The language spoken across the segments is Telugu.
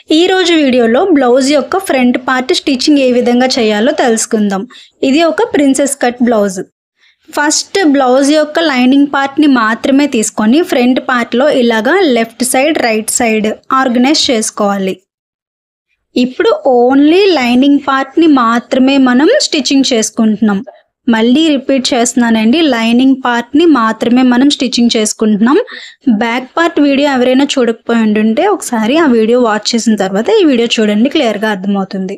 ఈ రోజు వీడియోలో బ్లౌజ్ యొక్క ఫ్రంట్ పార్ట్ స్టిచ్చింగ్ ఏ విధంగా చేయాలో తెలుసుకుందాం. ఇది ఒక princess cut blouse. First blouse యొక్క లైనింగ్ పార్ట్ని మాత్రమే తీసుకొని ఫ్రంట్ పార్ట్లో ఇలాగా left side right side organise చేసుకోవాలి. ఇప్పుడు ఓన్లీ లైనింగ్ పార్ట్ని మాత్రమే మనం స్టిచ్చింగ్ చేసుకుంటున్నాం. మళ్ళీ రిపీట్ చేస్తున్నానండి, లైనింగ్ పార్ట్ని మాత్రమే మనం స్టిచ్చింగ్ చేసుకుంటున్నాం. బ్యాక్ పార్ట్ వీడియో ఎవరైనా చూడకపోయి ఉంటుంటే ఒకసారి ఆ వీడియో వాచ్ చేసిన తర్వాత ఈ వీడియో చూడండి, క్లియర్గా అర్థమవుతుంది.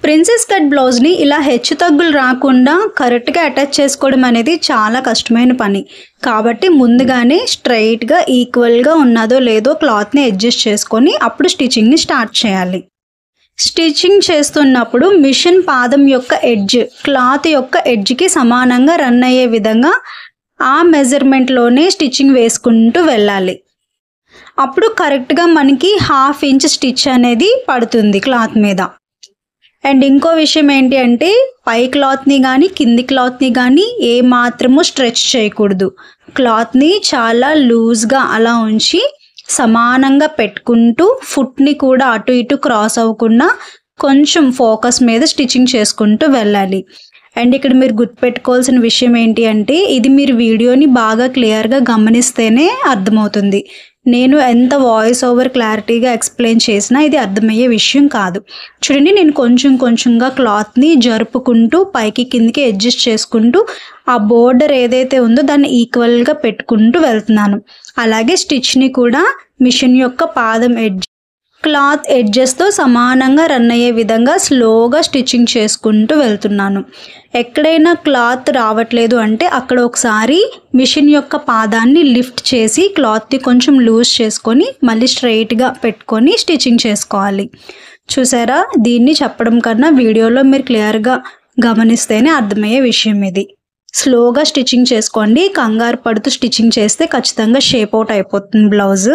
ప్రిన్సెస్ కట్ బ్లౌజ్ని ఇలా హెచ్చు తగ్గులు రాకుండా కరెక్ట్గా అటాచ్ చేసుకోవడం అనేది చాలా కష్టమైన పని. కాబట్టి ముందుగానే స్ట్రైట్గా ఈక్వల్గా ఉన్నదో లేదో క్లాత్ని అడ్జస్ట్ చేసుకొని అప్పుడు స్టిచ్చింగ్ని స్టార్ట్ చేయాలి. స్టిచ్చింగ్ చేస్తున్నప్పుడు మిషన్ పాదం యొక్క ఎడ్జ్ క్లాత్ యొక్క ఎడ్జ్కి సమానంగా రన్ అయ్యే విధంగా ఆ మెజర్మెంట్లోనే స్టిచ్చింగ్ వేసుకుంటూ వెళ్ళాలి. అప్పుడు కరెక్ట్గా మనకి 1/2 ఇంచ్ స్టిచ్ అనేది పడుతుంది క్లాత్ మీద. అండ్ ఇంకో విషయం ఏంటి అంటే పై క్లాత్ని కానీ కింది క్లాత్ని కానీ ఏ మాత్రము స్ట్రెచ్ చేయకూడదు. క్లాత్ని చాలా లూజ్గా అలా ఉంచి సమానంగా పెట్టుకుంటూ ఫుట్ని కూడా అటు ఇటు క్రాస్ అవ్వకుండా కొంచెం ఫోకస్ మీద స్టిచ్చింగ్ చేసుకుంటూ వెళ్ళాలి. అండ్ ఇక్కడ మీరు గుర్తుపెట్టుకోవాల్సిన విషయం ఏంటి అంటే ఇది మీరు వీడియోని బాగా క్లియర్గా గమనిస్తేనే అర్థమవుతుంది. నేను ఎంత వాయిస్ ఓవర్ క్లారిటీగా ఎక్స్ప్లెయిన్ చేసినా ఇది అర్థమయ్యే విషయం కాదు. చూడండి, నేను కొంచెంగా క్లాత్ని జరుపుకుంటూ పైకి కిందికి అడ్జస్ట్ చేసుకుంటూ ఆ బోర్డర్ ఏదైతే ఉందో దాన్ని ఈక్వల్గా పెట్టుకుంటూ వెళ్తున్నాను. అలాగే స్టిచ్ని కూడా మిషన్ యొక్క పాదం ఎడ్జ్ క్లాత్ ఎడ్జెస్తో సమానంగా రన్ అయ్యే విధంగా స్లోగా స్టిచ్చింగ్ చేసుకుంటూ వెళ్తున్నాను. ఎక్కడైనా క్లాత్ రావట్లేదు అంటే అక్కడ ఒకసారి మిషన్ యొక్క పాదాన్ని లిఫ్ట్ చేసి క్లాత్ని కొంచెం లూజ్ చేసుకొని మళ్ళీ స్ట్రైట్గా పెట్టుకొని స్టిచ్చింగ్ చేసుకోవాలి. చూసారా, దీన్ని చెప్పడం కన్నా వీడియోలో మీరు క్లియర్గా గమనిస్తేనే అర్థమయ్యే విషయం ఇది. స్లోగా స్టిచ్చింగ్ చేసుకోండి, కంగారు పడుతూ స్టిచ్చింగ్ చేస్తే ఖచ్చితంగా షేప్ అవుట్ అయిపోతుంది బ్లౌజ్.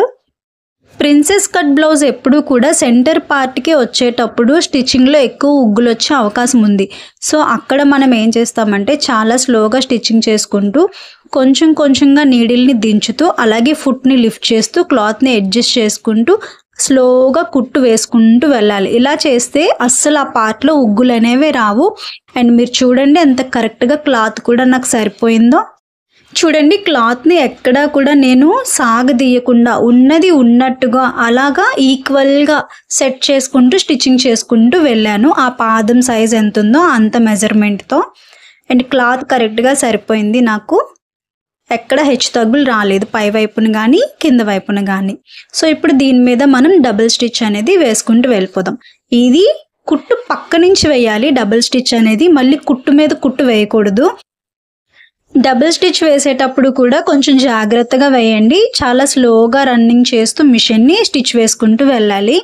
ప్రిన్సెస్ కట్ బ్లౌజ్ ఎప్పుడూ కూడా సెంటర్ పార్ట్కి వచ్చేటప్పుడు స్టిచ్చింగ్లో ఎక్కువ ఉగ్గులు వచ్చే అవకాశం ఉంది. సో అక్కడ మనం ఏం చేస్తామంటే చాలా స్లోగా స్టిచ్చింగ్ చేసుకుంటూ కొంచెంగా నీడిల్ని దించుతూ అలాగే ఫుట్ని లిఫ్ట్ చేస్తూ క్లాత్ని అడ్జస్ట్ చేసుకుంటూ స్లోగా కుట్టు వేసుకుంటూ వెళ్ళాలి. ఇలా చేస్తే అస్సలు ఆ పార్ట్లో ఉగ్గులు అనేవి రావు. అండ్ మీరు చూడండి ఎంత కరెక్ట్గా క్లాత్ కూడా నాకు సరిపోయిందో. చూడండి, క్లాత్ని ఎక్కడా కూడా నేను సాగదీయకుండా ఉన్నది ఉన్నట్టుగా అలాగా ఈక్వల్గా సెట్ చేసుకుంటూ స్టిచ్చింగ్ చేసుకుంటూ వెళ్ళాను. ఆ పాదం సైజ్ ఎంత ఉందో అంత మెజర్మెంట్తో. అండ్ క్లాత్ కరెక్ట్గా సరిపోయింది నాకు, ఎక్కడ హెచ్చు తగ్గులు రాలేదు పై వైపున కానీ కింద వైపున కానీ. సో ఇప్పుడు దీని మీద మనం డబుల్ స్టిచ్ అనేది వేసుకుంటూ వెళ్ళిపోదాం. ఇది కుట్టు పక్క నుంచి వేయాలి డబుల్ స్టిచ్ అనేది, మళ్ళీ కుట్టు మీద కుట్టు వేయకూడదు. డబుల్ స్టిచ్ వేసేటప్పుడు కూడా కొంచెం జాగ్రత్తగా వేయండి. చాలా స్లోగా రన్నింగ్ చేస్తూ మిషన్ని స్టిచ్ వేసుకుంటూ వెళ్ళాలి,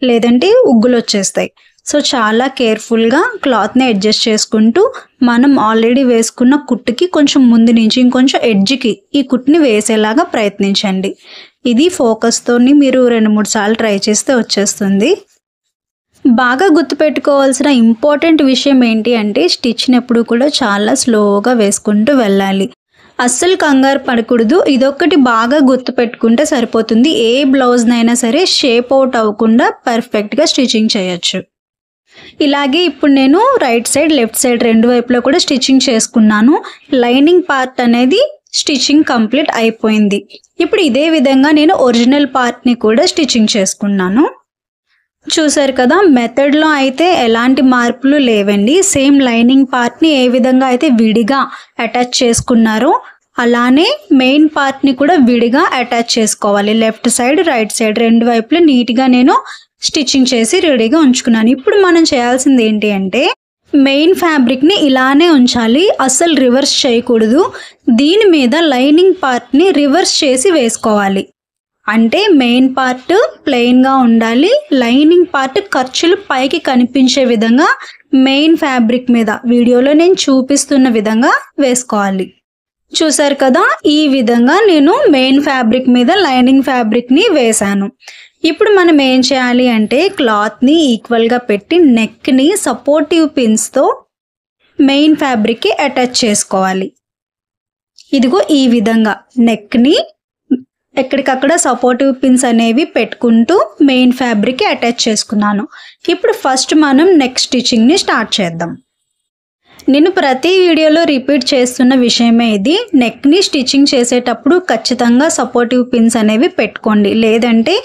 లేదంటే ఉగ్గులు వచ్చేస్తాయి. సో చాలా కేర్ఫుల్గా క్లాత్ని అడ్జస్ట్ చేసుకుంటూ మనం ఆల్రెడీ వేసుకున్న కుట్టుకి కొంచెం ముందు నుంచి ఇంకొంచెం ఎడ్జ్కి ఈ కుట్టుని వేసేలాగా ప్రయత్నించండి. ఇది ఫోకస్తోని మీరు 2-3 సార్లు ట్రై చేస్తే వచ్చేస్తుంది. బాగా గుర్తుపెట్టుకోవాల్సిన ఇంపార్టెంట్ విషయం ఏంటి అంటే స్టిచ్ని ఎప్పుడు కూడా చాలా స్లోగా వేసుకుంటూ వెళ్ళాలి, అస్సలు కంగారు పడకూడదు. ఇదొక్కటి బాగా గుర్తుపెట్టుకుంటే సరిపోతుంది. ఏ బ్లౌజ్నైనా సరే షేప్ అవుట్ అవ్వకుండా పర్ఫెక్ట్గా స్టిచ్చింగ్ చేయొచ్చు. ఇలాగే ఇప్పుడు నేను రైట్ సైడ్ లెఫ్ట్ సైడ్ రెండు వైపులో కూడా స్టిచ్చింగ్ చేసుకున్నాను. లైనింగ్ పార్ట్ అనేది స్టిచ్చింగ్ కంప్లీట్ అయిపోయింది. ఇప్పుడు ఇదే విధంగా నేను ఒరిజినల్ పార్ట్ని కూడా స్టిచ్చింగ్ చేసుకున్నాను. చూసారు కదా, మెథడ్లో అయితే ఎలాంటి మార్పులు లేవండి. సేమ్ లైనింగ్ పార్ట్ని ఏ విధంగా అయితే విడిగా అటాచ్ చేసుకున్నారో అలానే మెయిన్ పార్ట్ని కూడా విడిగా అటాచ్ చేసుకోవాలి. లెఫ్ట్ సైడ్ రైట్ సైడ్ రెండు వైపులు నీట్గా నేను స్టిచ్చింగ్ చేసి రెడీగా ఉంచుకున్నాను. ఇప్పుడు మనం చేయాల్సింది ఏంటి అంటే మెయిన్ ఫ్యాబ్రిక్ని ఇలానే ఉంచాలి, అస్సలు రివర్స్ చేయకూడదు. దీని మీద లైనింగ్ పార్ట్ని రివర్స్ చేసి వేసుకోవాలి. అంటే మెయిన్ పార్ట్ ప్లెయిన్గా ఉండాలి, లైనింగ్ పార్ట్ ఖర్చులు పైకి కనిపించే విధంగా మెయిన్ ఫ్యాబ్రిక్ మీద వీడియోలో నేను చూపిస్తున్న విధంగా వేసుకోవాలి. చూసారు కదా, ఈ విధంగా నేను మెయిన్ ఫ్యాబ్రిక్ మీద లైనింగ్ ఫ్యాబ్రిక్ని వేశాను. ఇప్పుడు మనం ఏం చేయాలి అంటే క్లాత్ని ఈక్వల్గా పెట్టి నెక్ని సపోర్టివ్ పిన్స్తో మెయిన్ ఫ్యాబ్రిక్కి అటాచ్ చేసుకోవాలి. ఇదిగో ఈ విధంగా నెక్ని ఎక్కడికక్కడ సపోర్టివ్ పిన్స్ అనేవి పెట్టుకుంటూ మెయిన్ ఫ్యాబ్రిక్కి అటాచ్ చేసుకున్నాను. ఇప్పుడు ఫస్ట్ మనం నెక్ స్టిచ్చింగ్ని స్టార్ట్ చేద్దాం. నేను ప్రతి వీడియోలో రిపీట్ చేస్తున్న విషయమే ఇది. నెక్ని స్టిచ్చింగ్ చేసేటప్పుడు ఖచ్చితంగా సపోర్టివ్ పిన్స్ అనేవి పెట్టుకోండి. లేదంటే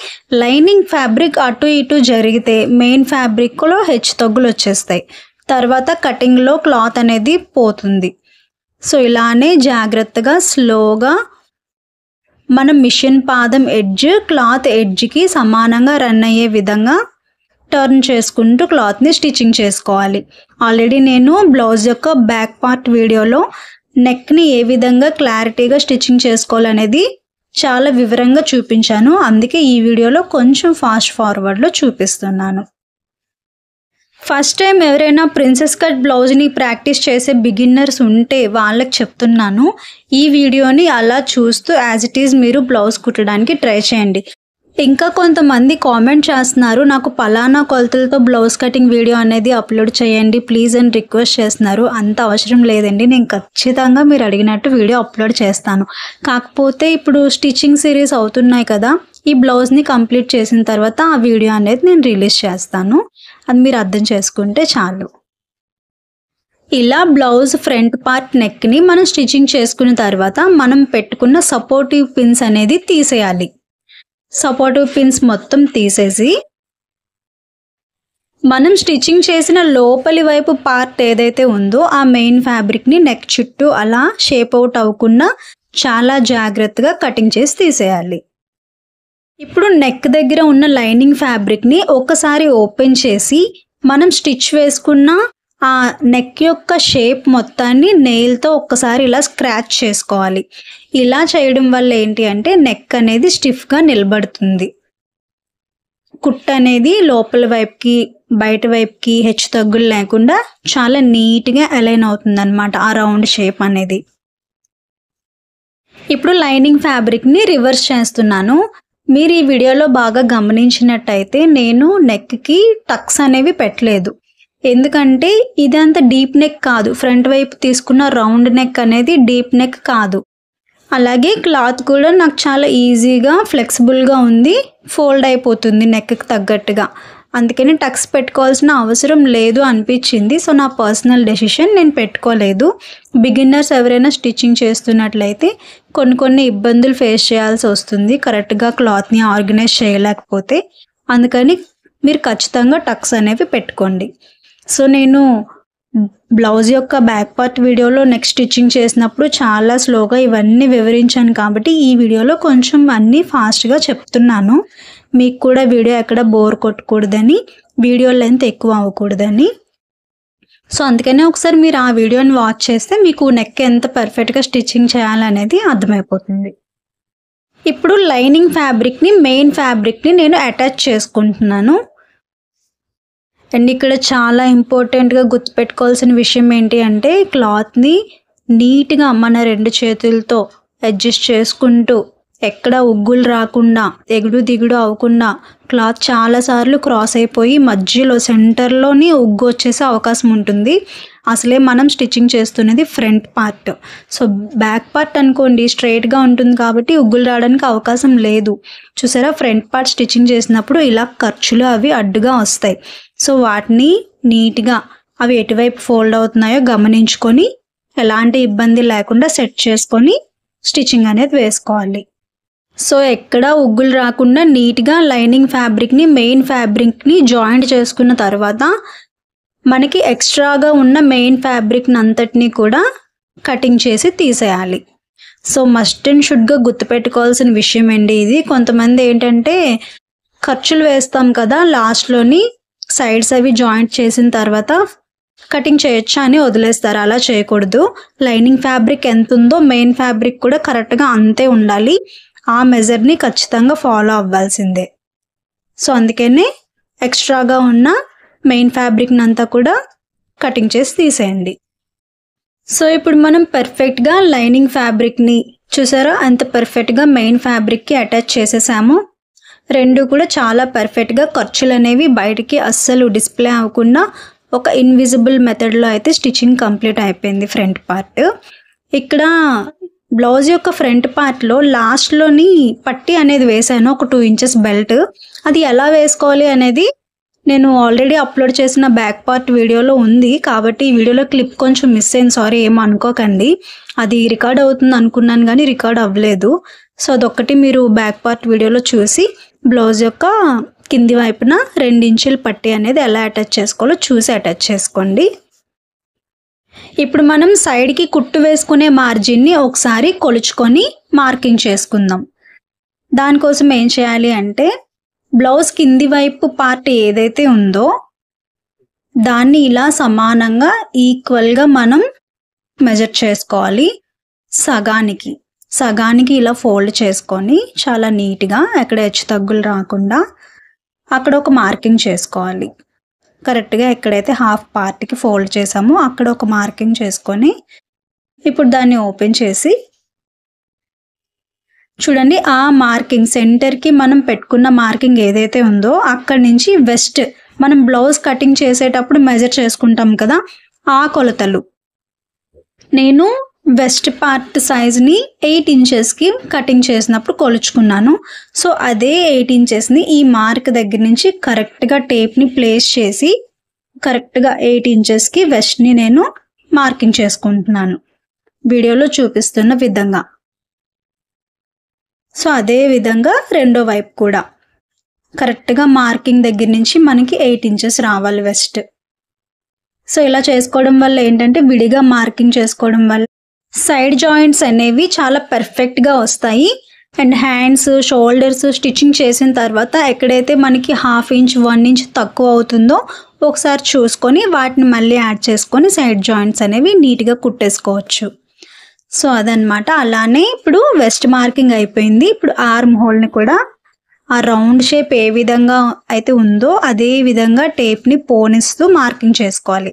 లైనింగ్ ఫ్యాబ్రిక్ అటు ఇటు జరిగితే మెయిన్ ఫ్యాబ్రిక్లో హెచ్చుతగ్గులు వచ్చేస్తాయి. తర్వాత కటింగ్లో క్లాత్ అనేది పోతుంది. సో ఇలానే జాగ్రత్తగా స్లోగా మనం మిషన్ పాదం ఎడ్జ్ క్లాత్ ఎడ్జ్కి సమానంగా రన్ అయ్యే విధంగా టర్న్ చేసుకుంటూ క్లాత్ని స్టిచ్చింగ్ చేసుకోవాలి. ఆల్రెడీ నేను బ్లౌజ్ యొక్క బ్యాక్ పార్ట్ వీడియోలో నెక్ని ఏ విధంగా క్లారిటీగా స్టిచ్చింగ్ చేసుకోవాలనేది చాలా వివరంగా చూపించాను. అందుకే ఈ వీడియోలో కొంచెం ఫాస్ట్ ఫార్వర్డ్లో చూపిస్తున్నాను. ఫస్ట్ టైం ఎవరైనా ప్రిన్సెస్ కట్ బ్లౌజ్ని ప్రాక్టీస్ చేసే బిగిన్నర్స్ ఉంటే వాళ్ళకి చెప్తున్నాను, ఈ వీడియోని అలా చూస్తూ యాజ్ ఇట్ ఈజ్ మీరు బ్లౌజ్ కుట్టడానికి ట్రై చేయండి. ఇంకా కొంతమంది కామెంట్ చేస్తున్నారు, నాకు పలానా కొలతలతో బ్లౌజ్ కటింగ్ వీడియో అనేది అప్లోడ్ చేయండి ప్లీజ్ అని రిక్వెస్ట్ చేస్తున్నారు. అంత అవసరం లేదండి, నేను ఖచ్చితంగా మీరు అడిగినట్టు వీడియో అప్లోడ్ చేస్తాను. కాకపోతే ఇప్పుడు స్టిచ్చింగ్ సిరీస్ అవుతున్నాయి కదా, ఈ బ్లౌజ్ని కంప్లీట్ చేసిన తర్వాత ఆ వీడియో అనేది నేను రిలీజ్ చేస్తాను. అది మీరు అర్థం చేసుకుంటే చాలు. ఇలా బ్లౌజ్ ఫ్రంట్ పార్ట్ నెక్ని మనం స్టిచ్చింగ్ చేసుకున్న తర్వాత మనం పెట్టుకున్న సపోర్టివ్ పిన్స్ అనేది తీసేయాలి. సపోర్టివ్ పిన్స్ మొత్తం తీసేసి మనం స్టిచ్చింగ్ చేసిన లోపలి వైపు పార్ట్ ఏదైతే ఉందో ఆ మెయిన్ ఫ్యాబ్రిక్ని నెక్ చుట్టూ అలా షేప్ అవుట్ అవ్వకుండా చాలా జాగ్రత్తగా కటింగ్ చేసి తీసేయాలి. ఇప్పుడు నెక్ దగ్గర ఉన్న లైనింగ్ ఫ్యాబ్రిక్ని ఒకసారి ఓపెన్ చేసి మనం స్టిచ్ వేసుకున్న ఆ నెక్ యొక్క షేప్ మొత్తాన్ని నెయిల్తో ఒక్కసారి ఇలా స్క్రాచ్ చేసుకోవాలి. ఇలా చేయడం వల్ల ఏంటి అంటే నెక్ అనేది స్టిఫ్గా నిలబడుతుంది. కుట్ అనేది లోపల వైపుకి బయట వైపుకి హెచ్చు తగ్గులు లేకుండా చాలా నీట్గా అలైన్ అవుతుంది అన్నమాట ఆ రౌండ్ షేప్ అనేది. ఇప్పుడు లైనింగ్ ఫ్యాబ్రిక్ని రివర్స్ చేస్తున్నాను. మీరు ఈ వీడియోలో బాగా గమనించినట్టయితే నేను నెక్కి టక్స్ అనేవి పెట్టలేదు. ఎందుకంటే ఇదంతా డీప్ నెక్ కాదు, ఫ్రంట్ వైపు తీసుకున్న రౌండ్ నెక్ అనేది డీప్ నెక్ కాదు. అలాగే క్లాత్ కూడా నాకు చాలా ఈజీగా ఫ్లెక్సిబుల్గా ఉంది, ఫోల్డ్ అయిపోతుంది నెక్కి తగ్గట్టుగా. అందుకని టక్స్ పెట్టుకోవాల్సిన అవసరం లేదు అనిపించింది. సో నా పర్సనల్ డెసిషన్, నేను పెట్టుకోలేదు. బిగిన్నర్స్ ఎవరైనా స్టిచ్చింగ్ చేస్తున్నట్లయితే కొన్ని ఇబ్బందులు ఫేస్ చేయాల్సి వస్తుంది కరెక్ట్గా క్లాత్ని ఆర్గనైజ్ చేయలేకపోతే. అందుకని మీరు ఖచ్చితంగా టక్స్ అనేవి పెట్టుకోండి. సో నేను బ్లౌజ్ యొక్క బ్యాక్ పార్ట్ వీడియోలో నెక్ స్టిచ్చింగ్ చేసినప్పుడు చాలా స్లోగా ఇవన్నీ వివరించాను కాబట్టి ఈ వీడియోలో కొంచెం అన్నీ ఫాస్ట్గా చెప్తున్నాను. మీకు కూడా వీడియో ఎక్కడ బోర్ కొట్టకూడదని, వీడియో లెంత్ ఎక్కువ అవ్వకూడదని. సో అందుకనే ఒకసారి మీరు ఆ వీడియోని వాచ్ చేస్తే మీకు నెక్ ఎంత పర్ఫెక్ట్గా స్టిచ్చింగ్ చేయాలనేది అర్థమైపోతుంది. ఇప్పుడు లైనింగ్ ఫ్యాబ్రిక్ని మెయిన్ ఫ్యాబ్రిక్ని నేను అటాచ్ చేసుకుంటున్నాను. అండ్ ఇక్కడ చాలా ఇంపార్టెంట్గా గుర్తుపెట్టుకోవాల్సిన విషయం ఏంటి అంటే క్లాత్ని నీట్గా మన రెండు చేతులతో అడ్జస్ట్ చేసుకుంటూ ఎక్కడ ఉగ్గులు రాకుండా ఎగుడు దిగుడు అవ్వకుండా క్లాత్ చాలాసార్లు క్రాస్ అయిపోయి మధ్యలో సెంటర్లోని ఉగ్గు వచ్చేసే అవకాశం ఉంటుంది. అసలే మనం స్టిచ్చింగ్ చేస్తున్నది front part. So back part అనుకోండి స్ట్రైట్గా ఉంటుంది కాబట్టి ఉగ్గులు రావడానికి అవకాశం లేదు. చూసారా, ఫ్రంట్ పార్ట్ స్టిచ్చింగ్ చేసినప్పుడు ఇలా ఖర్చులు అవి అడ్డుగా వస్తాయి. సో వాటిని నీట్గా అవి ఎటువైపు ఫోల్డ్ అవుతున్నాయో గమనించుకొని ఎలాంటి ఇబ్బంది లేకుండా సెట్ చేసుకొని స్టిచ్చింగ్ అనేది వేసుకోవాలి. సో ఎక్కడ ఉగ్గులు రాకుండా నీట్గా లైనింగ్ ఫ్యాబ్రిక్ని మెయిన్ ఫ్యాబ్రిక్ని జాయింట్ చేసుకున్న తర్వాత మనకి ఎక్స్ట్రాగా ఉన్న మెయిన్ ఫ్యాబ్రిక్ని అంతటినీ కూడా కటింగ్ చేసి తీసేయాలి. సో మస్ట్ అండ్ షుడ్గా గుర్తుపెట్టుకోవాల్సిన విషయం అండి ఇది. కొంతమంది ఏంటంటే ఖర్చులు వేస్తాం కదా, లాస్ట్లోని సైడ్స్ అవి జాయింట్ చేసిన తర్వాత కటింగ్ చేయొచ్చా అని వదిలేస్తారు. అలా చేయకూడదు. లైనింగ్ ఫ్యాబ్రిక్ ఎంత ఉందో మెయిన్ ఫ్యాబ్రిక్ కూడా కరెక్ట్గా అంతే ఉండాలి. ఆ మెజర్ని ఖచ్చితంగా ఫాలో అవ్వాల్సిందే. సో అందుకనే ఎక్స్ట్రాగా ఉన్న మెయిన్ ఫ్యాబ్రిక్ని అంతా కూడా కటింగ్ చేసి తీసేయండి. సో ఇప్పుడు మనం పర్ఫెక్ట్గా లైనింగ్ ఫ్యాబ్రిక్ని చూసారా ఎంత పర్ఫెక్ట్గా మెయిన్ ఫ్యాబ్రిక్కి అటాచ్ చేసేసాము. రెండు కూడా చాలా పర్ఫెక్ట్గా ఖర్చులు అనేవి బయటికి అస్సలు డిస్ప్లే అవ్వకుండా ఒక ఇన్విజిబుల్ మెథడ్లో అయితే స్టిచ్చింగ్ కంప్లీట్ అయిపోయింది ఫ్రంట్ పార్ట్. ఇక్కడ బ్లౌజ్ యొక్క ఫ్రంట్ పార్ట్లో లాస్ట్లోని పట్టి అనేది వేసాను, ఒక 2 ఇంచెస్ బెల్ట్. అది ఎలా వేసుకోవాలి అనేది నేను ఆల్రెడీ అప్లోడ్ చేసిన బ్యాక్ పార్ట్ వీడియోలో ఉంది, కాబట్టి ఈ వీడియోలో క్లిప్ కొంచెం మిస్ అయింది, సారీ ఏం అనుకోకండి. అది రికార్డ్ అవుతుంది అనుకున్నాను కానీ రికార్డ్ అవ్వలేదు. సో అదొక్కటి మీరు బ్యాక్ పార్ట్ వీడియోలో చూసి బ్లౌజ్ యొక్క కింది వైపున 2 ఇంచుల పట్టి అనేది ఎలా అటాచ్ చేసుకోవాలో చూసి అటాచ్ చేసుకోండి. ఇప్పుడు మనం సైడ్కి కుట్టు వేసుకునే మార్జిన్ని ఒకసారి కొలుచుకొని మార్కింగ్ చేసుకుందాం. దానికోసం ఏం చేయాలి అంటే బ్లౌజ్ కింది వైపు పార్ట్ ఏదైతే ఉందో దాన్ని ఇలా సమానంగా ఈక్వల్గా మనం మెజర్ చేసుకోవాలి. సగానికి ఇలా ఫోల్డ్ చేసుకొని చాలా నీట్గా ఎక్కడ హెచ్చు తగ్గులు రాకుండా అక్కడ ఒక మార్కింగ్ చేసుకోవాలి. కరెక్ట్గా ఎక్కడైతే హాఫ్ పార్ట్కి ఫోల్డ్ చేసామో అక్కడ ఒక మార్కింగ్ చేసుకొని ఇప్పుడు దాన్ని ఓపెన్ చేసి చూడండి, ఆ మార్కింగ్ సెంటర్కి మనం పెట్టుకున్న మార్కింగ్ ఏదైతే ఉందో అక్కడి నుంచి వెస్ట్ మనం బ్లౌజ్ కటింగ్ చేసేటప్పుడు మెజర్ చేసుకుంటాం కదా, ఆ కొలతలు. నేను వెస్ట్ పార్ట్ సైజ్ని 8 ఇంచెస్కి కటింగ్ చేసినప్పుడు కొలుచుకున్నాను. సో అదే 8 ఇంచెస్ని ఈ మార్క్ దగ్గర నుంచి కరెక్ట్గా టేప్ని ప్లేస్ చేసి కరెక్ట్గా 8 ఇంచెస్కి వెస్ట్ని నేను మార్కింగ్ చేసుకుంటున్నాను వీడియోలో చూపిస్తున్న విధంగా. సో అదే విధంగా రెండో వైపు కూడా కరెక్ట్గా మార్కింగ్ దగ్గర నుంచి మనకి 8 ఇంచెస్ రావాలి వెస్ట్. సో ఇలా చేసుకోవడం వల్ల ఏంటంటే విడిగా మార్కింగ్ చేసుకోవడం వల్ల సైడ్ జాయింట్స్ అనేవి చాలా పర్ఫెక్ట్గా వస్తాయి. అండ్ హ్యాండ్స్, షోల్డర్స్ స్టిచ్చింగ్ చేసిన తర్వాత ఎక్కడైతే మనకి 1/2 ఇంచ్ 1 ఇంచ్ తక్కువ అవుతుందో ఒకసారి చూసుకొని వాటిని మళ్ళీ యాడ్ చేసుకొని సైడ్ జాయింట్స్ అనేవి నీట్గా కుట్టేసుకోవచ్చు. సో అదనమాట. అలానే ఇప్పుడు వెస్ట్ మార్కింగ్ అయిపోయింది. ఇప్పుడు ఆర్మ్ హోల్ని కూడా ఆ రౌండ్ షేప్ ఏ విధంగా అయితే ఉందో అదే విధంగా టేప్ని పోనిస్తూ మార్కింగ్ చేసుకోవాలి.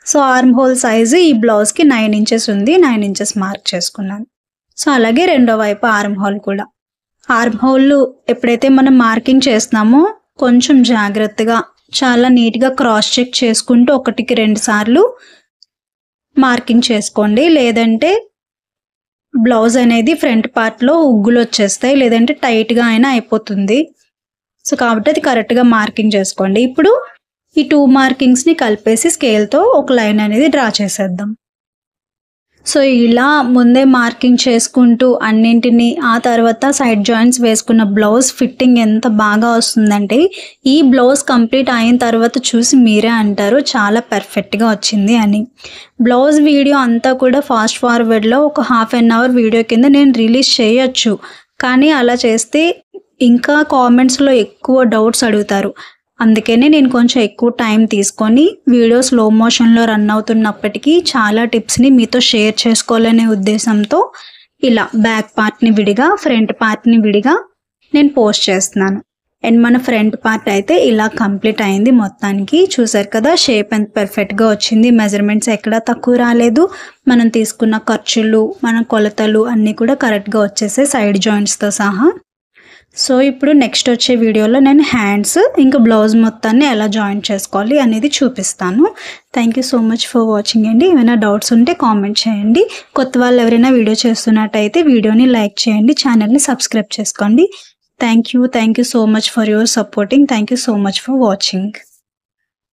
సో ఆర్మ్ హోల్ సైజు ఈ బ్లౌజ్కి 9 ఇంచెస్ ఉంది, 9 ఇంచెస్ మార్క్ చేసుకున్నాను. సో అలాగే రెండో వైపు ఆర్మ్ హోల్ కూడా. ఆర్మ్ హోల్ ఎప్పుడైతే మనం మార్కింగ్ చేస్తున్నామో కొంచెం జాగ్రత్తగా చాలా నీట్గా క్రాస్ చెక్ చేసుకుంటూ 1కి 2 సార్లు మార్కింగ్ చేసుకోండి. లేదంటే బ్లౌజ్ అనేది ఫ్రంట్ పార్ట్లో ఉగ్గులు వచ్చేస్తాయి, లేదంటే టైట్గా అయినా అయిపోతుంది. సో కాబట్టి అది కరెక్ట్గా మార్కింగ్ చేసుకోండి. ఇప్పుడు ఈ 2 మార్కింగ్స్ని కలిపేసి స్కేల్తో ఒక లైన్ అనేది డ్రా చేసేద్దాం. సో ఇలా ముందే మార్కింగ్ చేసుకుంటూ అన్నింటినీ ఆ తర్వాత సైడ్ జాయింట్స్ వేసుకున్న బ్లౌజ్ ఫిట్టింగ్ ఎంత బాగా వస్తుందంటే ఈ బ్లౌజ్ కంప్లీట్ అయిన తర్వాత చూసి మీరే అంటారు చాలా పర్ఫెక్ట్గా వచ్చింది అని. బ్లౌజ్ వీడియో అంతా కూడా ఫాస్ట్ ఫార్వర్డ్లో ఒక 1/2 అవర్ వీడియో కింద నేను రిలీజ్ చేయొచ్చు, కానీ అలా చేస్తే ఇంకా కామెంట్స్లో ఎక్కువ డౌట్స్ అడుగుతారు. అందుకనే నేను కొంచెం ఎక్కువ టైం తీసుకొని వీడియో స్లో మోషన్లో రన్ అవుతున్నప్పటికీ చాలా టిప్స్ని మీతో షేర్ చేసుకోవాలనే ఉద్దేశంతో ఇలా బ్యాక్ పార్ట్ని విడిగా ఫ్రంట్ పార్ట్ని విడిగా నేను పోస్ట్ చేస్తున్నాను. అండ్ మన ఫ్రంట్ పార్ట్ అయితే ఇలా కంప్లీట్ అయింది మొత్తానికి. చూసారు కదా షేప్ ఎంత పర్ఫెక్ట్గా వచ్చింది, మెజర్మెంట్స్ ఎక్కడా తక్కువ రాలేదు, మనం తీసుకున్న ఖర్చులు మన కొలతలు అన్నీ కూడా కరెక్ట్గా వచ్చేసాయి సైడ్ జాయింట్స్తో సహా. సో ఇప్పుడు నెక్స్ట్ వచ్చే వీడియోలో నేను హ్యాండ్స్ ఇంకా బ్లౌజ్ మొత్తాన్ని ఎలా జాయిన్ చేసుకోవాలి అనేది చూపిస్తాను. Thank you so much for watching అండి. ఏమైనా డౌట్స్ ఉంటే కామెంట్ చేయండి. కొత్త వాళ్ళు ఎవరైనా వీడియో చేస్తున్నట్టయితే వీడియోని లైక్ చేయండి, ఛానల్ని సబ్స్క్రైబ్ చేసుకోండి. Thank you so much for your supporting. Thank you so much for watching.